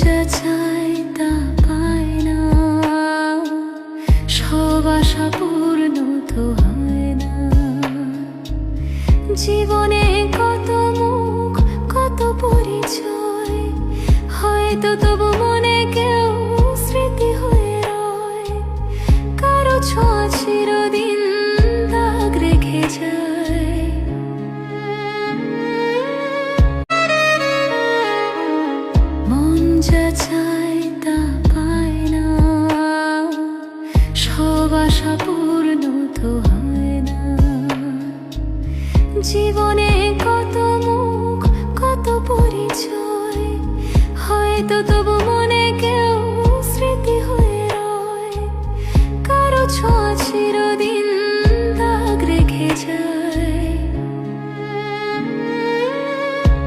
যা চায় তা পায় না, সব আশা পূর্ণ তো হয় না। জীবনে কত মুখ, কত পরিচয়, হয়তো তবু মনে কেউ স্মৃতি হয়ে রয়। কারো ছোঁয়া চিরদিন দাগ রেখে যায়। মন যা চায় তা পায় না, সব আশা পূর্ণ তো হয় না। জীবনে কত মুখ, কত পরিচয়, হয়তো তবু